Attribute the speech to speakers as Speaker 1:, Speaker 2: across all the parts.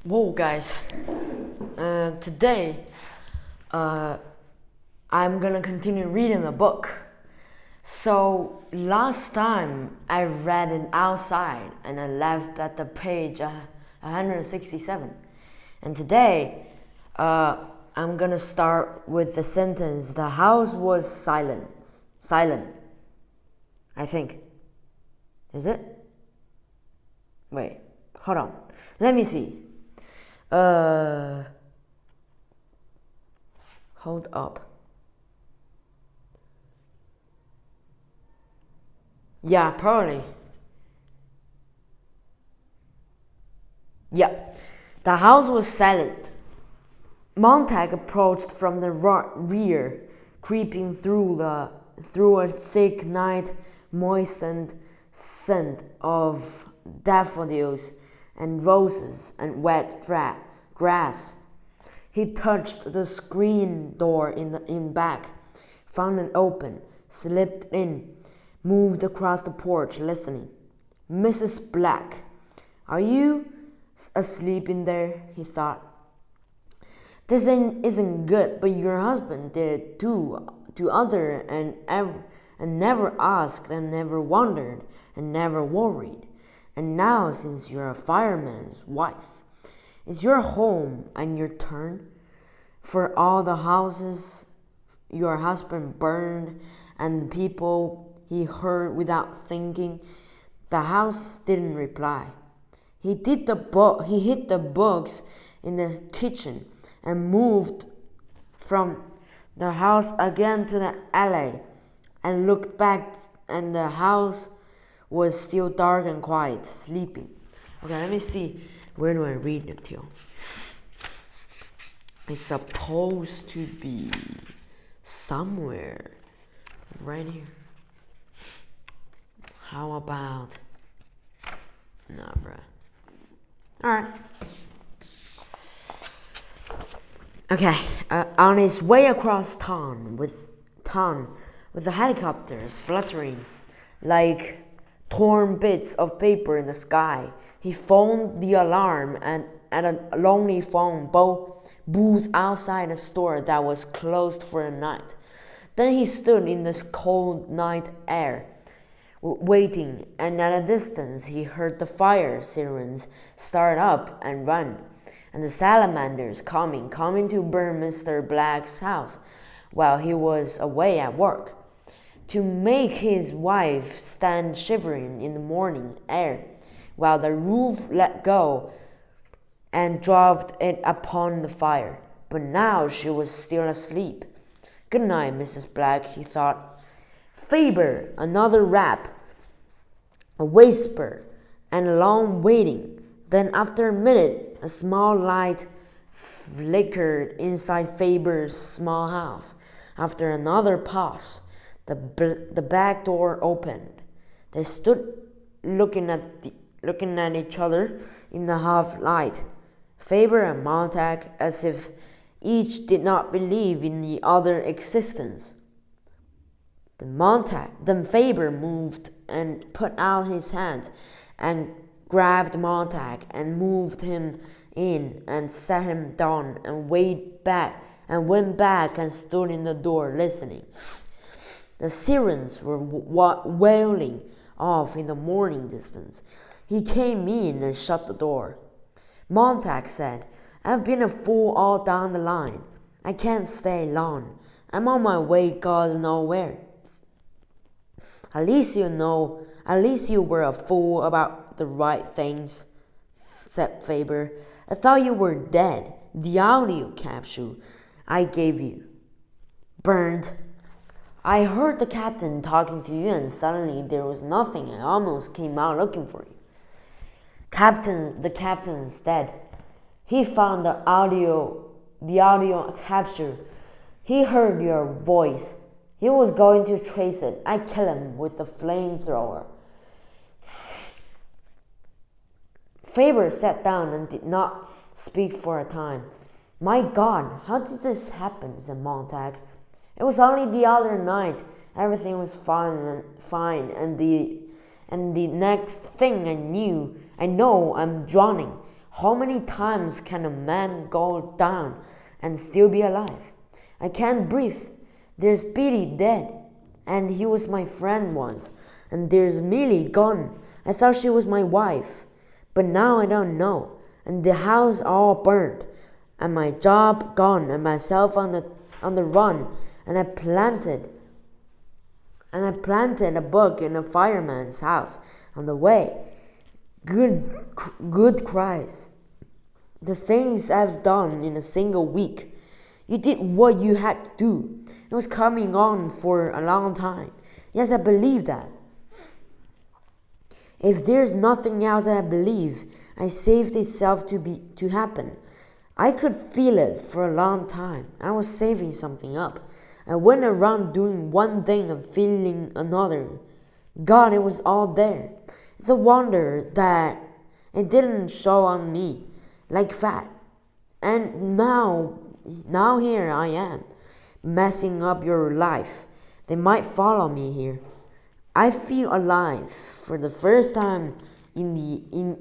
Speaker 1: Whoa, guys. Today, I'm gonna continue reading the book. So, last time I read it outside and I left at the page 167. And today, I'm gonna start with the sentence, the house was silent. I think. Is it? Wait, hold on. Let me see. Hold up. Yeah, probably. Yeah. The house was silent. Montag approached from the rear, creeping through a thick night moistened scent of daffodils and roses and wet grass. He touched the screen door in back, found it open, slipped in, moved across the porch, listening. Mrs. Black, are you asleep in there? He thought. This isn't good, but your husband did it too, to other and never asked and never wondered and never worried. And now, since you're a fireman's wife, it's your home and your turn. For all the houses your husband burned and the people he heard without thinking, the house didn't reply. He hid the books in the kitchen and moved from the house again to the alley and looked back, and the house was still dark and quiet, sleeping. Okay, let me see. Where do I read it till? It's supposed to be somewhere right here. How about? Nah, bruh. Alright. Okay, on his way across town with the helicopters fluttering like torn bits of paper in the sky, he phoned the alarm at a lonely phone booth outside a store that was closed for the night. Then he stood in the cold night air, waiting, and at a distance he heard the fire sirens start up and run, and the salamanders coming to burn Mr. Black's house while he was away at work, to make his wife stand shivering in the morning air while the roof let go and dropped it upon the fire. But now she was still asleep. Good night, Mrs. Black, he thought. Faber, another rap, a whisper, and a long waiting. Then after a minute, a small light flickered inside Faber's small house. After another pause, the back door opened. They stood looking at each other in the half light, Faber and Montag, as if each did not believe in the other's existence. Then Faber moved and put out his hand and grabbed Montag and moved him in and sat him down and went back and stood in the door listening. The sirens were wailing off in the morning distance. He came in and shut the door. Montag said, I've been a fool all down the line. I can't stay long. I'm on my way God knows where. At least you were a fool about the right things, said Faber. I thought you were dead. The audio capsule I gave you burned. I heard the captain talking to you, and suddenly there was nothing. I almost came out looking for you. The captain is dead. He found the audio capture. He heard your voice. He was going to trace it. I killed him with the flamethrower. Faber sat down and did not speak for a time. My God, how did this happen? Said Montag. It was only the other night. Everything was fine, and the next thing I know, I'm drowning. How many times can a man go down and still be alive? I can't breathe. There's Billy dead, and he was my friend once. And there's Millie gone. I thought she was my wife, but now I don't know. And the house all burned, and my job gone, and myself on the run. And I planted a book in a fireman's house on the way. Good Christ. The things I've done in a single week. You did what you had to do. It was coming on for a long time. Yes, I believe that. If there's nothing else I believe, I saved itself to happen. I could feel it for a long time. I was saving something up. I went around doing one thing and feeling another. God, it was all there. It's a wonder that it didn't show on me like fat. And now here I am, messing up your life. They might follow me here. I feel alive for the first time in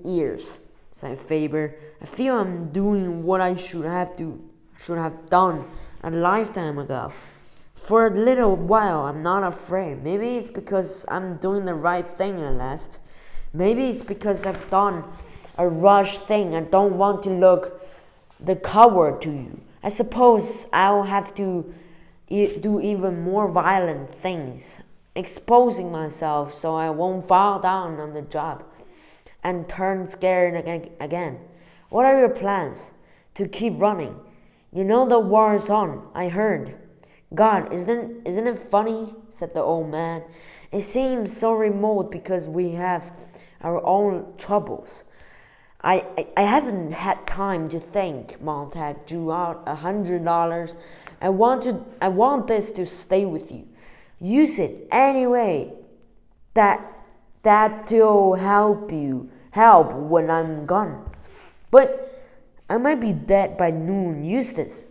Speaker 1: years, said Faber. I feel I'm doing what I should have done a lifetime ago. For a little while, I'm not afraid. Maybe it's because I'm doing the right thing at last. Maybe it's because I've done a rush thing. I don't want to look the coward to you. I suppose I'll have to do even more violent things, exposing myself so I won't fall down on the job and turn scared again. What are your plans? To keep running. You know the war is on, I heard. God, isn't it funny? Said the old man. It seems so remote because we have our own troubles. I haven't had time to think. Montag drew out $100. I want this to stay with you. Use it anyway. That'll help when I'm gone. But I might be dead by noon. Use this.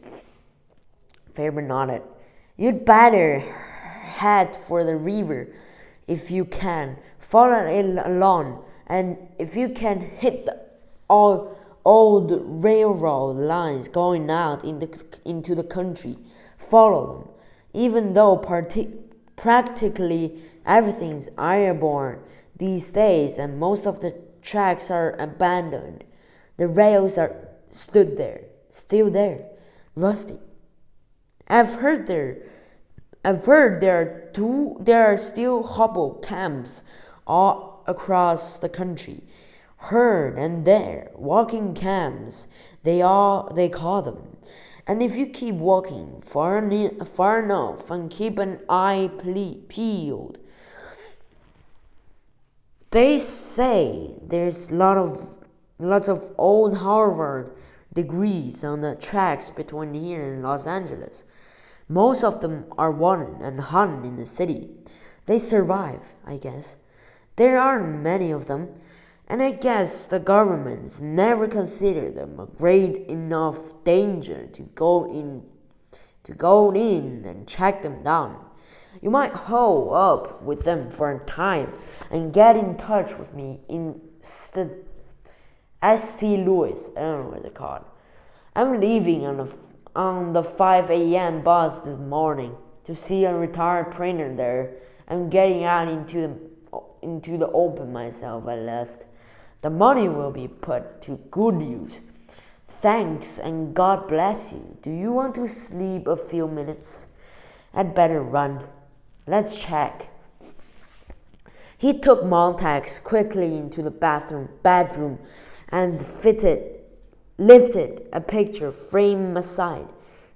Speaker 1: Faber nodded. You'd better head for the river if you can. Follow it along, and if you can hit the old railroad lines going out into the country, follow them. Even though practically everything's airborne these days and most of the tracks are abandoned, the rails are still there, rusty. I've heard there are still hobo camps all across the country. Heard and there, walking camps, they call them. And if you keep walking far enough and keep an eye peeled, they say there's lots of old Harvard degrees on the tracks between here and Los Angeles. Most of them are won and hung in the city. They survive, I guess. There aren't many of them, and I guess the governments never consider them a great enough danger to go in and track them down. You might hole up with them for a time and get in touch with me in St. Louis. I don't know what they're called. I'm leaving on the 5 a.m. bus this morning to see a retired printer there. I'm getting out into the open myself at last. The money will be put to good use. Thanks and God bless you. Do you want to sleep a few minutes? I'd better run. Let's check. He took Montague quickly into the bedroom and lifted a picture frame aside,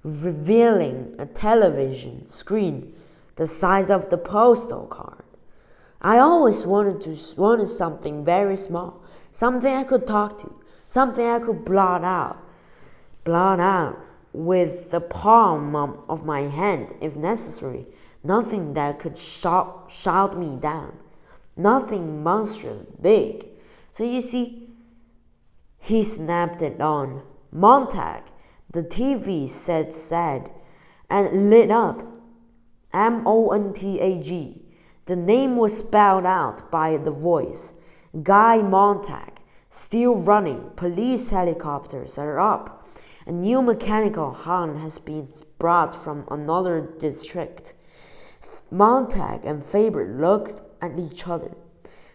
Speaker 1: revealing a television screen the size of the postal card. I always wanted something very small, something I could talk to, something I could blot out with the palm of my hand if necessary, nothing that could shout me down, nothing monstrous big. So you see, he snapped it on. Montag, the TV said, and lit up. Montag. The name was spelled out by the voice. Guy Montag, still running. Police helicopters are up. A new mechanical hand has been brought from another district. Montag and Faber looked at each other.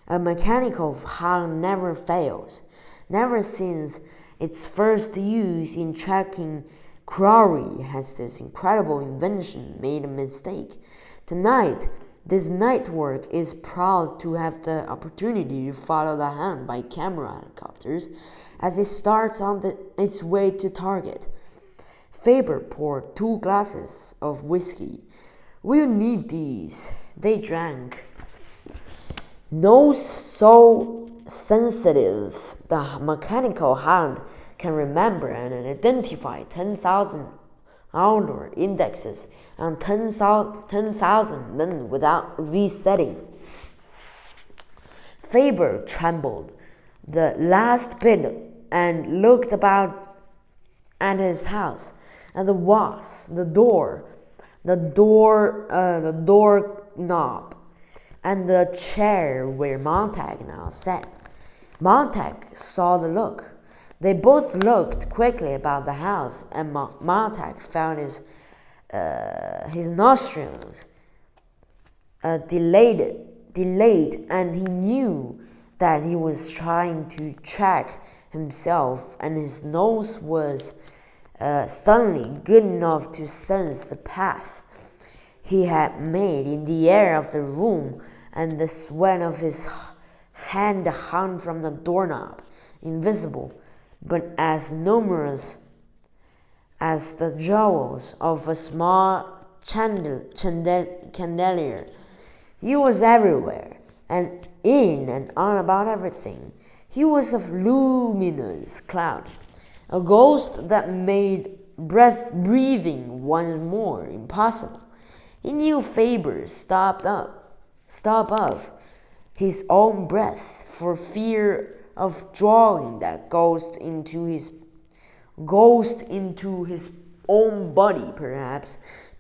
Speaker 1: A mechanical hand never fails. Never since its first use in tracking quarry has this incredible invention made a mistake. Tonight, this network is proud to have the opportunity to follow the hand by camera helicopters as it starts on its way to target. Faber poured 2 glasses of whiskey. "We'll need these." They drank. Nose so sensitive, the mechanical hand can remember and identify 10,000 outdoor indexes and 10,000 men without resetting. Faber trembled the last bit and looked about at his house, at the walls, the door knob, and the chair where Montag now sat. Montag saw the look. They both looked quickly about the house, and Montag found his nostrils delayed, and he knew that he was trying to track himself, and his nose was suddenly good enough to sense the path he had made in the air of the room, and the sweat of his hand hung from the doorknob, invisible, but as numerous as the jewels of a small chandelier. He was everywhere, and in and on about everything. He was a luminous cloud, a ghost that made breathing once more impossible. He knew Faber stopped of his own breath for fear of drawing that ghost into his own body, perhaps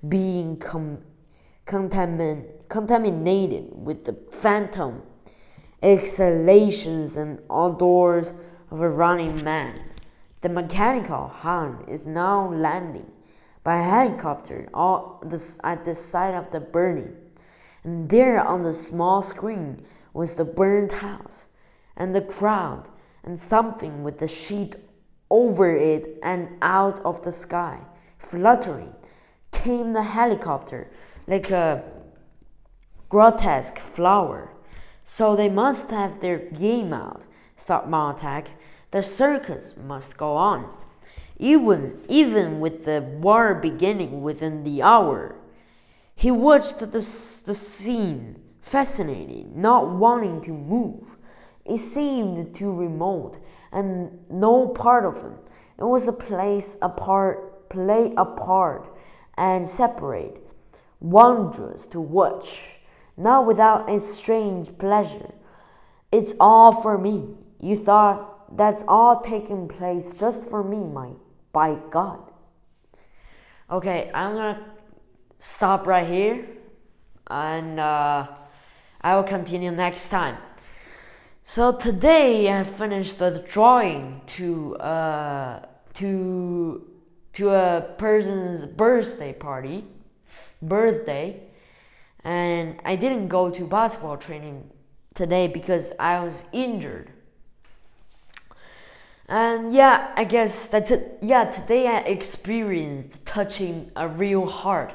Speaker 1: being contaminated with the phantom exhalations and odors of a running man. The mechanical hand is now landing by helicopter at the site of the burning, and there on the small screen was the burned house, and the crowd, and something with the sheet over it, and out of the sky, fluttering, came the helicopter like a grotesque flower. So they must have their game out, thought Montag. The circus must go on, even with the war beginning within the hour. He watched the scene, fascinated, not wanting to move. It seemed too remote, and no part of him. It was a play apart and separate, wondrous to watch, not without a strange pleasure. It's all for me. You thought that's all taking place just for me, by God. Okay, I'm gonna stop right here, and I will continue next time. So today I finished the drawing to a person's birthday, and I didn't go to basketball training today because I was injured. And yeah, I guess that's it. Yeah, today I experienced touching a real heart.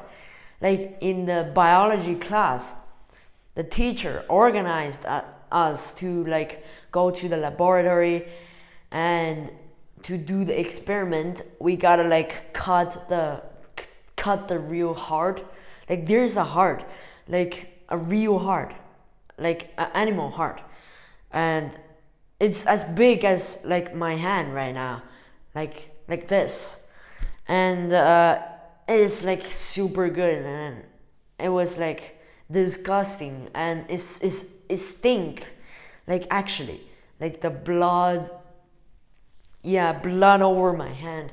Speaker 1: Like in the biology class, the teacher organized us to go to the laboratory, and to do the experiment, we gotta cut the real heart. Like there's a heart, like a real heart, like an animal heart, and it's as big as my hand right now, like this, and it's super good, and it was disgusting, and it stinks, actually, the blood over my hand.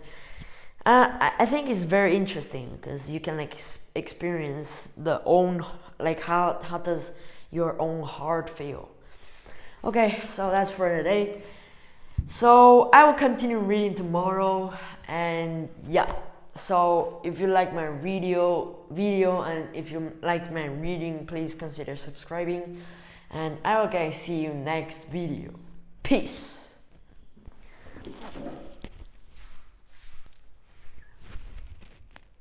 Speaker 1: I think it's very interesting because you can experience the own how does your own heart feel. Okay, so that's for today. So I will continue reading tomorrow, and yeah. So if you like my video and if you like my reading, please consider subscribing, and I will guys see you next video. Peace.